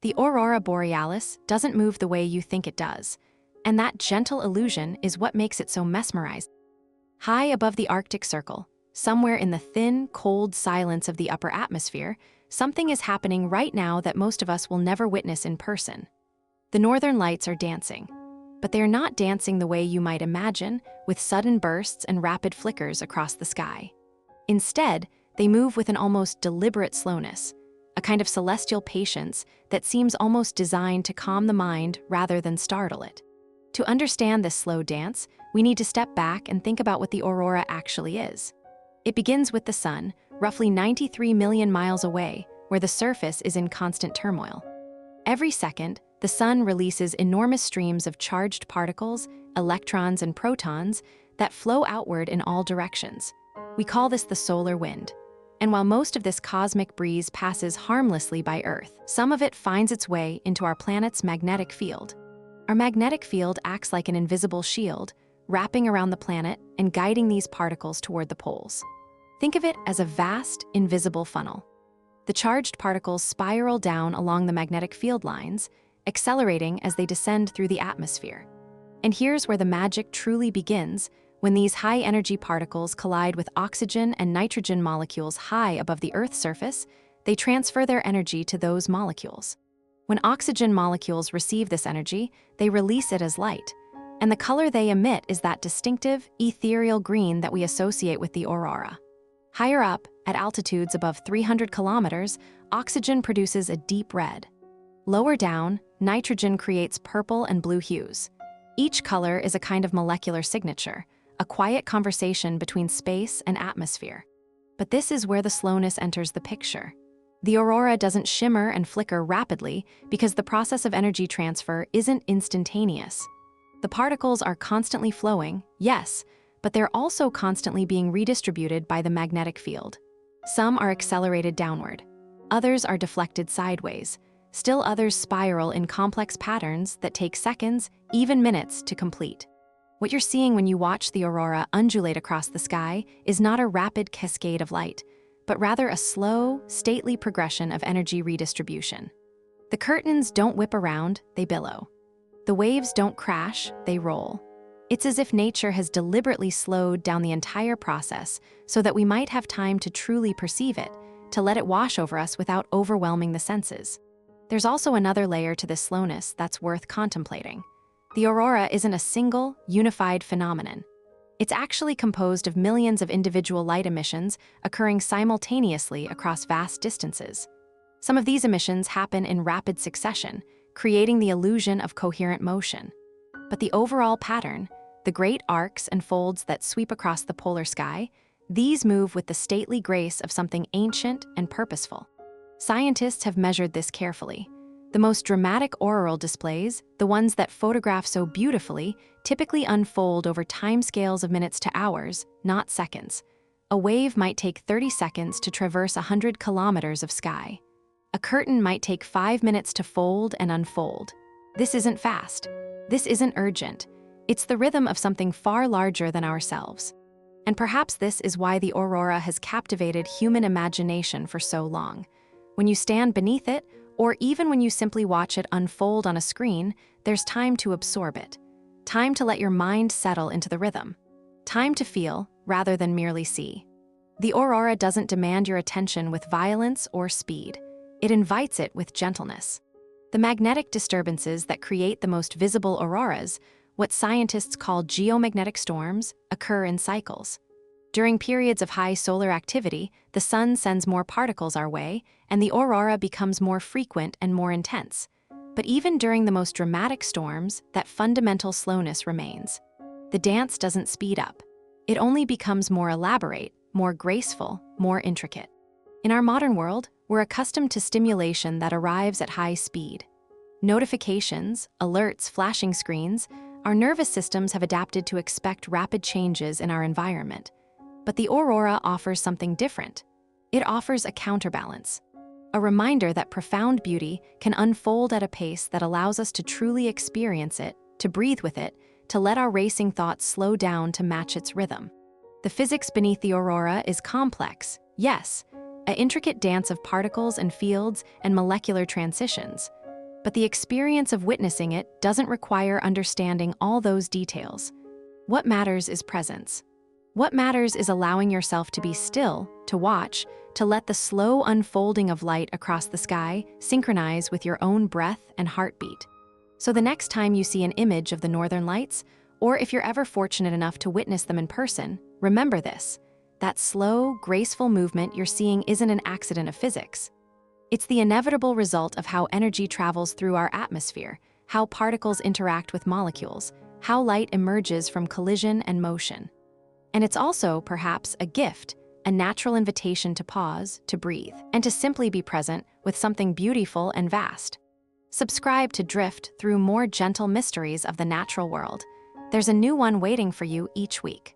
The Aurora Borealis doesn't move the way you think it does, and that gentle illusion is what makes it so mesmerizing. High above the Arctic Circle, somewhere in the thin, cold silence of the upper atmosphere, something is happening right now that most of us will never witness in person. The northern lights are dancing, but they are not dancing the way you might imagine, with sudden bursts and rapid flickers across the sky. Instead, they move with an almost deliberate slowness, a kind of celestial patience that seems almost designed to calm the mind rather than startle it. To understand this slow dance, we need to step back and think about what the aurora actually is. It begins with the sun, roughly 93 million miles away, where the surface is in constant turmoil. Every second, the sun releases enormous streams of charged particles, electrons, and protons that flow outward in all directions. We call this the solar wind. And while most of this cosmic breeze passes harmlessly by Earth, some of it finds its way into our planet's magnetic field. Our magnetic field acts like an invisible shield, wrapping around the planet and guiding these particles toward the poles. Think of it as a vast, invisible funnel. The charged particles spiral down along the magnetic field lines, accelerating as they descend through the atmosphere. And here's where the magic truly begins. When these high-energy particles collide with oxygen and nitrogen molecules high above the Earth's surface, they transfer their energy to those molecules. When oxygen molecules receive this energy, they release it as light, and the color they emit is that distinctive, ethereal green that we associate with the aurora. Higher up, at altitudes above 300 kilometers, oxygen produces a deep red. Lower down, nitrogen creates purple and blue hues. Each color is a kind of molecular signature, a quiet conversation between space and atmosphere. But this is where the slowness enters the picture. The aurora doesn't shimmer and flicker rapidly because the process of energy transfer isn't instantaneous. The particles are constantly flowing, yes, but they're also constantly being redistributed by the magnetic field. Some are accelerated downward. Others are deflected sideways. Still others spiral in complex patterns that take seconds, even minutes, to complete. What you're seeing when you watch the aurora undulate across the sky is not a rapid cascade of light, but rather a slow, stately progression of energy redistribution. The curtains don't whip around, they billow. The waves don't crash, they roll. It's as if nature has deliberately slowed down the entire process so that we might have time to truly perceive it, to let it wash over us without overwhelming the senses. There's also another layer to this slowness that's worth contemplating. The aurora isn't a single, unified phenomenon. It's actually composed of millions of individual light emissions occurring simultaneously across vast distances. Some of these emissions happen in rapid succession, creating the illusion of coherent motion. But the overall pattern, the great arcs and folds that sweep across the polar sky, these move with the stately grace of something ancient and purposeful. Scientists have measured this carefully. The most dramatic auroral displays, the ones that photograph so beautifully, typically unfold over timescales of minutes to hours, not seconds. A wave might take 30 seconds to traverse 100 kilometers of sky. A curtain might take 5 minutes to fold and unfold. This isn't fast. This isn't urgent. It's the rhythm of something far larger than ourselves. And perhaps this is why the aurora has captivated human imagination for so long. When you stand beneath it, or even when you simply watch it unfold on a screen, there's time to absorb it. Time to let your mind settle into the rhythm. Time to feel, rather than merely see. The aurora doesn't demand your attention with violence or speed. It invites it with gentleness. The magnetic disturbances that create the most visible auroras, what scientists call geomagnetic storms, occur in cycles. During periods of high solar activity, the sun sends more particles our way, and the aurora becomes more frequent and more intense. But even during the most dramatic storms, that fundamental slowness remains. The dance doesn't speed up. It only becomes more elaborate, more graceful, more intricate. In our modern world, we're accustomed to stimulation that arrives at high speed. Notifications, alerts, flashing screens, our nervous systems have adapted to expect rapid changes in our environment. But the aurora offers something different. It offers a counterbalance, a reminder that profound beauty can unfold at a pace that allows us to truly experience it, to breathe with it, to let our racing thoughts slow down to match its rhythm. The physics beneath the aurora is complex, yes, an intricate dance of particles and fields and molecular transitions. but the experience of witnessing it doesn't require understanding all those details. What matters is presence. What matters is allowing yourself to be still, to watch, to let the slow unfolding of light across the sky synchronize with your own breath and heartbeat. So the next time you see an image of the northern lights, or if you're ever fortunate enough to witness them in person, remember this: that slow, graceful movement you're seeing isn't an accident of physics. It's the inevitable result of how energy travels through our atmosphere, how particles interact with molecules, how light emerges from collision and motion. And it's also, perhaps, a gift, a natural invitation to pause, to breathe, and to simply be present with something beautiful and vast. Subscribe to drift through more gentle mysteries of the natural world. There's a new one waiting for you each week.